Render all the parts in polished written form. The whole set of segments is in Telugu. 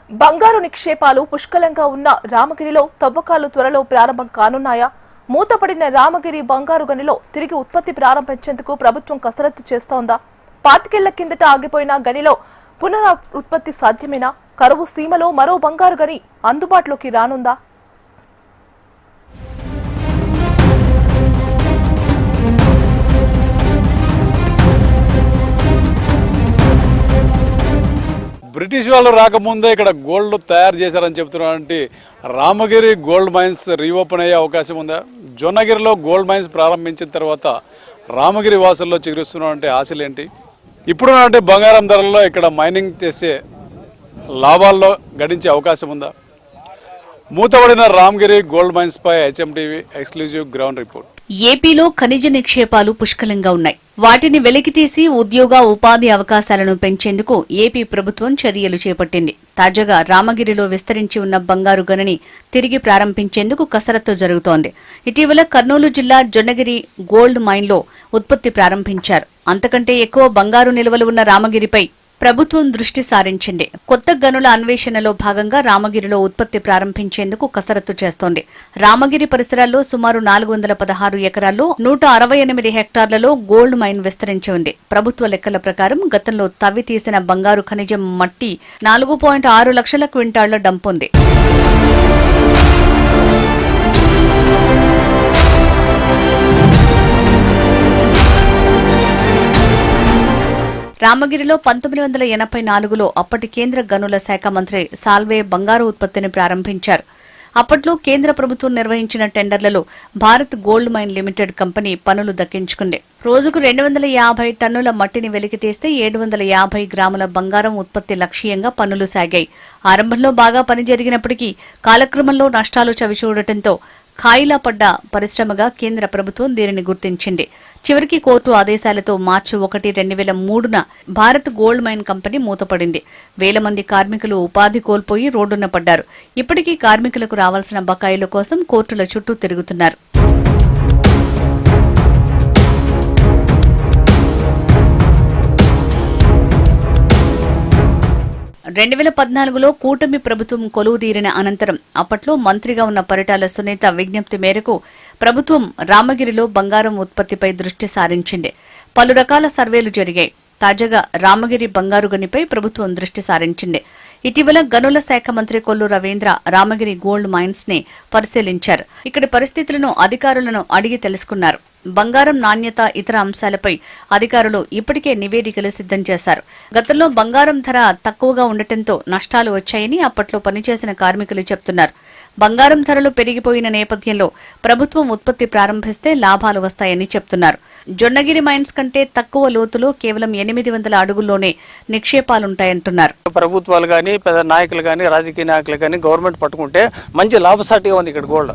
బంగారు నిక్షేపాలు పుష్కలంగా ఉన్న రామగిరిలో తవ్వకాలు త్వరలో ప్రారంభం కానున్నాయా? మూతపడిన రామగిరి బంగారు గనిలో తిరిగి ఉత్పత్తి ప్రారంభించేందుకు ప్రభుత్వం కసరత్తు చేస్తోందా? 25 ఏళ్ల కిందట ఆగిపోయిన గనిలో పునరుత్పత్తి సాధ్యమేనా? కరువు సీమలో మరో బంగారు గని అందుబాటులోకి రానుందా? బ్రిటిష్ వాళ్ళు రాకముందే ఇక్కడ గోల్డ్ తయారు చేశారని చెప్తున్నారంటే రామగిరి గోల్డ్ మైన్స్ రీఓపెన్ అయ్యే అవకాశం ఉందా? జొన్నగిరిలో గోల్డ్ మైన్స్ ప్రారంభించిన తర్వాత రామగిరి వాసుల్లో చిగురిస్తున్నారంటే ఆశలు ఏంటి? ఇప్పుడు అంటే బంగారం ధరల్లో ఇక్కడ మైనింగ్ చేసే లాభాల్లో గడించే అవకాశం ఉందా? మూతబడిన రామగిరి గోల్డ్ మైన్స్ పై హెచ్ఎంటీవీ ఎక్స్క్లూజివ్ గ్రౌండ్ రిపోర్ట్. ఏపీలో ఖనిజ నిక్షేపాలు పుష్కలంగా ఉన్నాయి. వాటిని వెలికితీసి ఉద్యోగ ఉపాధి అవకాశాలను పెంచేందుకు ఏపీ ప్రభుత్వం చర్యలు చేపట్టింది. తాజాగా రామగిరిలో విస్తరించి ఉన్న బంగారు గనిని తిరిగి ప్రారంభించేందుకు కసరత్తు జరుగుతోంది. ఇటీవల కర్నూలు జిల్లా జొన్నగిరి గోల్డ్ మైన్లో ఉత్పత్తి ప్రారంభించారు. అంతకంటే ఎక్కువ బంగారు నిల్వలు ఉన్న రామగిరిపై ప్రభుత్వం దృష్టి సారించింది. కొత్త గనుల అన్వేషణలో భాగంగా రామగిరిలో ఉత్పత్తి ప్రారంభించేందుకు కసరత్తు చేస్తోంది. రామగిరి పరిసరాల్లో సుమారు 416 ఎకరాల్లో 168 హెక్టార్లలో గోల్డ్ మైన్ విస్తరించి ఉంది. ప్రభుత్వ లెక్కల ప్రకారం గతంలో తవ్వి తీసిన బంగారు ఖనిజం మట్టి 4.6 లక్షల క్వింటాళ్ల డంపుంది. రామగిరిలో 1984లో అప్పటి కేంద్ర గనుల శాఖ మంత్రి సాల్వే బంగారు ఉత్పత్తిని ప్రారంభించారు. అప్పట్లో కేంద్ర ప్రభుత్వం నిర్వహించిన టెండర్లలో Bharat Gold Mine Limited company పనులు దక్కించుకుంది. రోజుకు 250 టన్నుల మట్టిని వెలికితీస్తే 750 గ్రాముల బంగారం ఉత్పత్తి లక్ష్యంగా పనులు సాగాయి. ఆరంభంలో బాగా పని జరిగినప్పటికీ కాలక్రమంలో నష్టాలు చవిచూడటంతో ఖాయిలా పడ్డ పరిశ్రమగా కేంద్ర ప్రభుత్వం దీనిని గుర్తించింది. చివరికి కోర్టు ఆదేశాలతో మార్చి 1, 2003న భారత్ గోల్డ్ మైన్ కంపెనీ మూతపడింది. వేల మంది కార్మికులు ఉపాధి కోల్పోయి రోడ్డున పడ్డారు. ఇప్పటికీ కార్మికులకు రావాల్సిన బకాయిల కోసం కోర్టుల చుట్టూ తిరుగుతున్నారు. 2014లో కూటమి ప్రభుత్వం కొలువుదీరిన అనంతరం అప్పట్లో మంత్రిగా ఉన్న పరిటాల సునీత విజ్ఞప్తి మేరకు ప్రభుత్వం రామగిరిలో బంగారం ఉత్పత్తిపై దృష్టి సారించింది. పలు రకాల సర్వేలు జరిగాయి. తాజాగా రామగిరి బంగారు గనిపై ప్రభుత్వం దృష్టి సారించింది. ఇటీవల గనుల శాఖ మంత్రి కొల్లు రవీంద్ర రామగిరి గోల్డ్ మైన్స్ ని పరిశీలించారు. ఇక్కడి పరిస్థితులను అధికారులను అడిగి తెలుసుకున్నారు. బంగారం నాణ్యత, ఇతర అంశాలపై అధికారులు ఇప్పటికే నివేదికలు సిద్ధం చేశారు. గతంలో బంగారం ధర తక్కువగా ఉండటంతో నష్టాలు వచ్చాయని అప్పట్లో పనిచేసిన కార్మికులు చెప్తున్నారు. బంగారం ధరలు పెరిగిపోయిన నేపథ్యంలో ప్రభుత్వం ఉత్పత్తి ప్రారంభిస్తే లాభాలు వస్తాయని చెప్తున్నారు. జొన్నగిరి మైన్స్ కంటే తక్కువ లోతులో కేవలం 800 అడుగుల్లోనే నిక్షేపాలుంటాయంటున్నారు. ప్రభుత్వాలు కానీ, పెద్ద నాయకులు కానీ, రాజకీయ నాయకులు కానీ గవర్నమెంట్ పట్టుకుంటే మంచి లాభసాటిగా ఉంది ఇక్కడ గోల్డ్.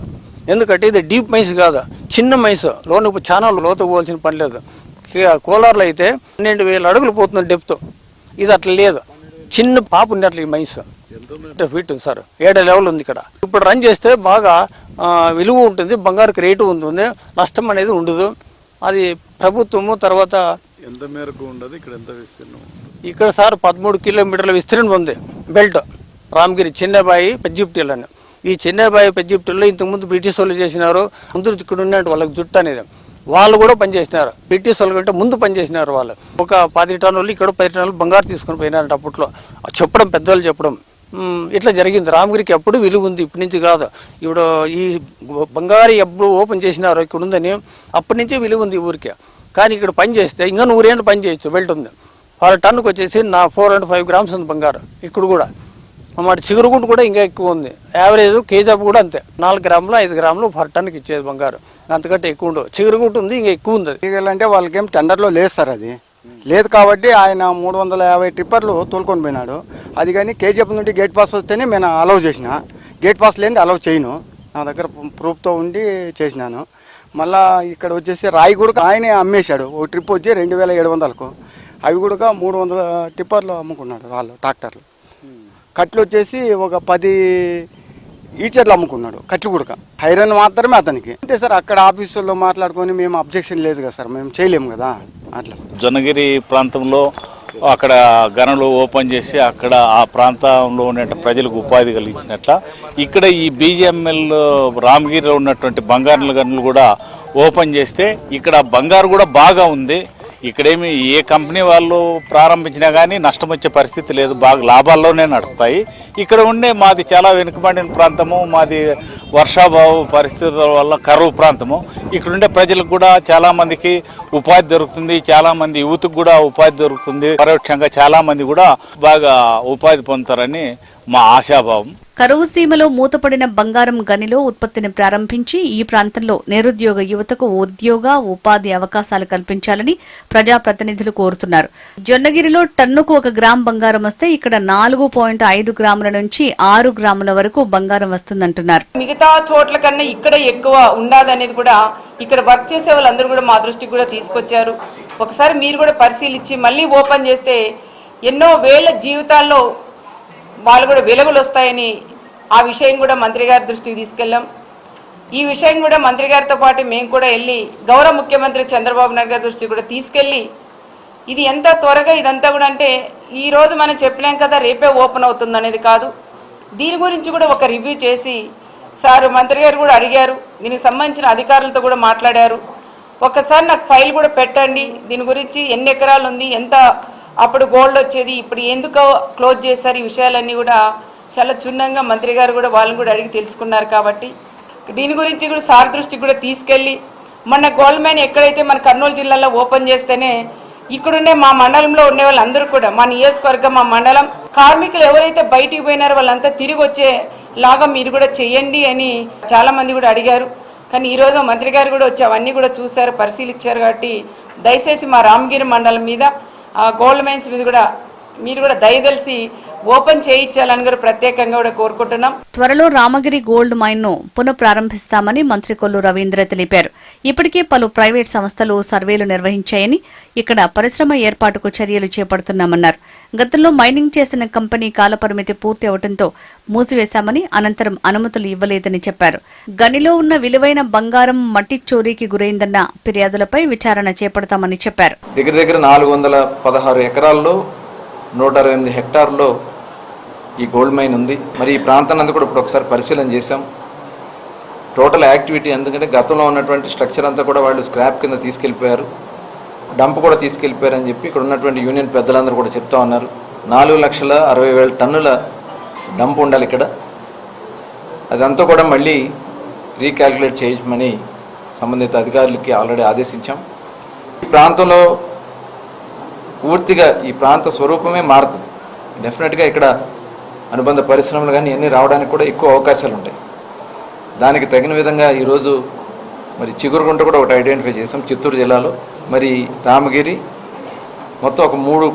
ఎందుకంటే ఇది డీప్ మైన్స్ కాదు, చిన్న మైన్స్. లోను చాలా లోతు పోవాల్సిన పని లేదు. కోలార్లో అయితే 12,000 అడుగులు పోతుంది డెప్త్. ఇది అట్లా లేదు, చిన్న పాపు ఉంది అట్లా ఈ మైన్స్. ఫీట్ సార్ 7 లెవెల్ ఉంది ఇక్కడ. ఇప్పుడు రన్ చేస్తే బాగా విలువ ఉంటుంది, బంగారుకి రేటు ఉంటుంది, నష్టం అనేది ఉండదు. అది ప్రభుత్వము తర్వాత ఎంత మేరకు ఉండదు. ఇక్కడ ఎంత విస్తీర్ణం? ఇక్కడ సార్ 13 కిలోమీటర్ల విస్తీర్ణం ఉంది బెల్ట్. రామగిరి, చెన్నైబాయి, పెజ్జిప్టీలని. ఈ చెన్నైబాయి, పెజ్జిప్టీలో ఇంతకుముందు బ్రిటిష్ వాళ్ళు చేసినారు. ముందు ఇక్కడ ఉన్నట్టు వాళ్ళకి జుట్టు అనేది వాళ్ళు కూడా పనిచేసినారు. బ్రిటిష్ వాళ్ళ కంటే ముందు పనిచేసినారు వాళ్ళు. ఒక 10 టన్నులు ఇక్కడ 10 టన్నులు బంగారు తీసుకుని పోయినారంట అప్పట్లో. చెప్పడం పెద్దవాళ్ళు చెప్పడం ఇట్లా జరిగింది. రామగిరికి ఎప్పుడు విలువ ఉంది, ఇప్పటి నుంచి కాదు. ఇప్పుడు ఈ బంగారు ఎప్పుడు ఓపెన్ చేసినారు ఇక్కడ ఉందని అప్పటి నుంచే విలువ ఉంది ఊరికే. కానీ ఇక్కడ పని చేస్తే ఇంకా 100 ఏళ్ళు పని చేయొచ్చు. బెల్ట్ ఉంది. 1 టన్నుకు వచ్చేసి 405 గ్రామ్స్ ఉంది బంగారు. ఇక్కడ కూడా మాట చిగురుగుంటు కూడా ఇంకా ఎక్కువ ఉంది. యావరేజ్ కేజీ కూడా అంతే, 4 గ్రాములు 5 గ్రాములు 1 టన్నుకి ఇచ్చేది బంగారు. అంతకంటే ఎక్కువ ఉండవు. చిగురుగుంటు ఉంది, ఇంకా ఎక్కువ ఉంది. అంటే వాళ్ళకేం టెండర్లో లేదు సార్, అది లేదు కాబట్టి ఆయన 350 టిప్పర్లు తోలుకొని పోయినాడు. అది కానీ కేజీఎఫ్ నుండి గేట్ పాస్ వస్తేనే నేను అలౌ చేసిన. గేట్ పాస్ లేని అలౌ చేయను. నా దగ్గర ప్రూఫ్తో ఉండి చేసినాను. మళ్ళీ ఇక్కడ వచ్చేసి రాయి కూడా ఆయనే అమ్మేశాడు. ఒక ట్రిప్ వచ్చి 2,700కు. అవి కూడా 300 టిప్పర్లు అమ్ముకున్నాడు రాళ్ళు, ట్రాక్టర్లు. కట్లు వచ్చేసి ఒక 10 ఈచర్లు అమ్ముకున్నాడు. కట్లు గుడక ఐరన్ మాత్రమే అతనికి. అంతే సార్, అక్కడ ఆఫీసుల్లో మాట్లాడుకొని మేము అబ్జెక్షన్ లేదు కదా సార్, మేము చేయలేము కదా అట్లా సార్. జొన్నగిరి ప్రాంతంలో అక్కడ గనులు ఓపెన్ చేసి అక్కడ ఆ ప్రాంతంలో ఉన్న ప్రజలకు ఉపాధి కలిగించినట్ల ఇక్కడ ఈ బీజేఎంఎల్ రామగిరిలో ఉన్నటువంటి బంగారు గనులు కూడా ఓపెన్ చేస్తే ఇక్కడ బంగారు కూడా బాగా ఉంది. ఇక్కడేమి ఏ కంపెనీ వాళ్ళు ప్రారంభించినా కానీ నష్టం వచ్చే పరిస్థితి లేదు, బాగా లాభాల్లోనే నడుస్తాయి. ఇక్కడ ఉండే మాది చాలా వెనుకబడిన ప్రాంతము, మాది వర్షాభావ పరిస్థితుల వల్ల కరువు ప్రాంతము. ఇక్కడ ఉండే ప్రజలకు కూడా చాలా మందికి ఉపాధి దొరుకుతుంది, చాలా మంది యువతకు కూడా ఉపాధి దొరుకుతుంది. పరోక్షంగా చాలా మంది కూడా బాగా ఉపాధి పొందుతారని మా ఆశాభావం. కరువు సీమలో మూతపడిన బంగారం గనిలో ఉత్పత్తిని ప్రారంభించి ఈ ప్రాంతంలో నిరుద్యోగ యువతకు ఉద్యోగ ఉపాధి అవకాశాలు కల్పించాలని ప్రజాప్రతినిధులు కోరుతున్నారు. జొన్నగిరిలో టన్నుకు 1 గ్రామ్ బంగారం వస్తే ఇక్కడ 4.5 గ్రాముల నుంచి 6 గ్రాముల వరకు బంగారం వస్తుందంటున్నారు. మిగతా చోట్ల కన్నా ఇక్కడ ఎక్కువ ఉండాలనేది కూడా ఇక్కడ వర్క్ చేసే వాళ్ళందరూ కూడా మా దృష్టికి కూడా తీసుకొచ్చారు. ఒకసారి మీరు కూడా పరిశీలించి మళ్ళీ ఓపెన్ చేస్తే ఎన్నో వేల జీవితాల్లో వాళ్ళు కూడా వెలుగులు వస్తాయని ఆ విషయం కూడా మంత్రి గారి దృష్టికి తీసుకెళ్ళాం. ఈ విషయం కూడా మంత్రి గారితో పాటు మేము కూడా వెళ్ళి గౌరవ ముఖ్యమంత్రి చంద్రబాబు నాయుడు గారి దృష్టికి కూడా తీసుకెళ్ళి ఇది ఎంత త్వరగా ఇదంతా కూడా అంటే ఈరోజు మనం చెప్పలేం కదా రేపే ఓపెన్ అవుతుంది అనేది కాదు. దీని గురించి కూడా ఒక రివ్యూ చేసి సార్ మంత్రి గారు కూడా అడిగారు, దీనికి సంబంధించిన అధికారులతో కూడా మాట్లాడారు. ఒకసారి నాకు ఫైల్ కూడా పెట్టండి, దీని గురించి ఎన్ని ఎకరాలు ఉంది, ఎంత అప్పుడు గోల్డ్ వచ్చేది, ఇప్పుడు ఎందుకు క్లోజ్ చేశారు, ఈ విషయాలన్నీ కూడా చాలా క్షుణ్ణంగా మంత్రి గారు కూడా వాళ్ళని కూడా అడిగి తెలుసుకున్నారు. కాబట్టి దీని గురించి కూడా సార్ దృష్టికి కూడా తీసుకెళ్ళి మొన్న గోల్డ్ మైన్ ఎక్కడైతే మన కర్నూలు జిల్లాలో ఓపెన్ చేస్తేనే ఇక్కడుండే మా మండలంలో ఉండే వాళ్ళందరూ కూడా మా నియోజకవర్గం మా మండలం కార్మికులు ఎవరైతే బయటికి పోయినారో వాళ్ళంతా తిరిగి వచ్చే లాగా మీరు కూడా చెయ్యండి అని చాలా మంది కూడా అడిగారు. కానీ ఈరోజు మంత్రి గారు కూడా వచ్చి అవన్నీ కూడా చూశారు, పరిశీలించారు. కాబట్టి దయచేసి మా రామగిరి మండలం మీద గోల్డ్ మైన్స్ మీద కూడా మీరు కూడా దయదలిసి ఓపెన్ చేయించాలని కూడా ప్రత్యేకంగా కూడా కోరుకుంటున్నాం. త్వరలో రామగిరి గోల్డ్ మైన్ ను పునః ప్రారంభిస్తామని మంత్రి కొల్లు రవీంద్ర తెలిపారు. ఇప్పటికే పలు ప్రైవేట్ సంస్థలు సర్వేలు నిర్వహించాయని ఇక్కడ పరిశ్రమ ఏర్పాటుకు చర్యలు చేపడుతున్నామన్నారు. గతంలో మైనింగ్ చేసిన కంపెనీ కాలపరిమితి పూర్తి అవడంతో మూసివేశామని, అనంతరం అనుమతులు ఇవ్వలేదని చెప్పారు. గనిలో ఉన్న విలువైన బంగారం మట్టి చోరీకి గురైందన్న ఫిర్యాదులపై విచారణ చేపడతామని చెప్పారు. దగ్గర 416 ఎకరాల్లో 168 హెక్టార్లో ఈ గోల్డ్ మైన్ ఉంది. మరి ఈ ప్రాంతాన్ని అంతా కూడా ఇప్పుడు ఒకసారి పరిశీలన చేశాం. టోటల్ యాక్టివిటీ ఎందుకంటే గతంలో ఉన్నటువంటి స్ట్రక్చర్ అంతా కూడా వాళ్ళు స్క్రాప్ కింద తీసుకెళ్ళిపోయారు, డంప్ కూడా తీసుకెళ్ళిపోయారని చెప్పి ఇక్కడ ఉన్నటువంటి యూనియన్ పెద్దలందరూ కూడా చెప్తా ఉన్నారు. 4,60,000 టన్నుల డంప్ ఉండాలి ఇక్కడ. అదంతా కూడా మళ్ళీ రీక్యాల్కులేట్ చేయమని సంబంధిత అధికారులకి ఆల్రెడీ ఆదేశించాం. ఈ ప్రాంతంలో పూర్తిగా ఈ ప్రాంత స్వరూపమే మారుతుంది. డెఫినెట్గా ఇక్కడ అనుబంధ పరిశ్రమలు కానీ ఇవన్నీ రావడానికి కూడా ఎక్కువ అవకాశాలు ఉంటాయి. దానికి తగిన విధంగా ఈరోజు మరి చిగురుగుంట కూడా ఒకటి ఐడెంటిఫై చేసాం చిత్తూరు జిల్లాలో. మరి రామగిరి మొత్తం ఒక 3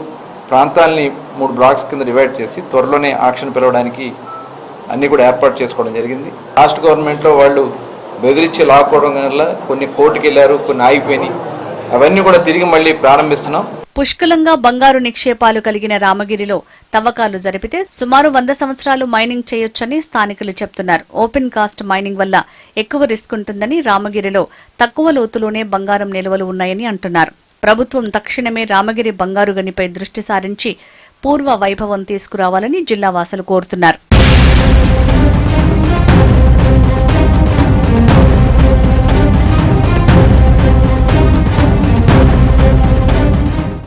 ప్రాంతాలని 3 బ్లాక్స్ కింద డివైడ్ చేసి త్వరలోనే ఆక్షన్ పిలవడానికి అన్నీ కూడా ఏర్పాటు చేసుకోవడం జరిగింది. లాస్ట్ గవర్నమెంట్లో వాళ్ళు బెదిరించి లాక్కోవడం వల్ల కొన్ని కోర్టుకు వెళ్ళారు, కొన్ని ఆగిపోయినాయి. అవన్నీ కూడా తిరిగి మళ్ళీ ప్రారంభిస్తున్నాం. పుష్కలంగా బంగారు నిక్షేపాలు కలిగిన రామగిరిలో తవ్వకాలు జరిపితే సుమారు 100 సంవత్సరాలు మైనింగ్ చేయొచ్చని స్థానికులు చెప్తున్నారు. ఓపెన్ కాస్ట్ మైనింగ్ వల్ల ఎక్కువ రిస్క్ ఉంటుందని, రామగిరిలో తక్కువ లోతులోనే బంగారం నిల్వలు ఉన్నాయని అంటున్నారు. ప్రభుత్వం తక్షణమే రామగిరి బంగారు గనిపై దృష్టి సారించి పూర్వ వైభవం తీసుకురావాలని జిల్లా వాసులు కోరుతున్నారు.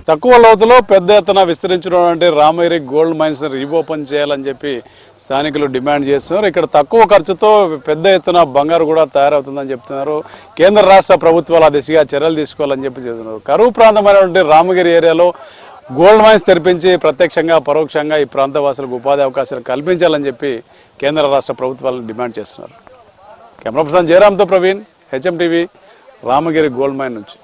తక్కువ లోతులో పెద్ద ఎత్తున విస్తరించినటువంటి రామగిరి గోల్డ్ మైన్స్ రీఓపెన్ చేయాలని చెప్పి స్థానికులు డిమాండ్ చేస్తున్నారు. ఇక్కడ తక్కువ ఖర్చుతో పెద్ద ఎత్తున బంగారు కూడా తయారవుతుందని చెప్తున్నారు. కేంద్ర రాష్ట్ర ప్రభుత్వాలు ఆ దిశగా చర్యలు తీసుకోవాలని చెప్పి చెబుతున్నారు. కరువు ప్రాంతమైనటువంటి రామగిరి ఏరియాలో గోల్డ్ మైన్స్ తెరిపించి ప్రత్యక్షంగా పరోక్షంగా ఈ ప్రాంత వాసులకు ఉపాధి అవకాశాలు కల్పించాలని చెప్పి కేంద్ర రాష్ట్ర ప్రభుత్వాలను డిమాండ్ చేస్తున్నారు. కెమెరా పర్సన్ జయరామ్తో Praveen, HM TV, Ramagiri gold mine నుంచి.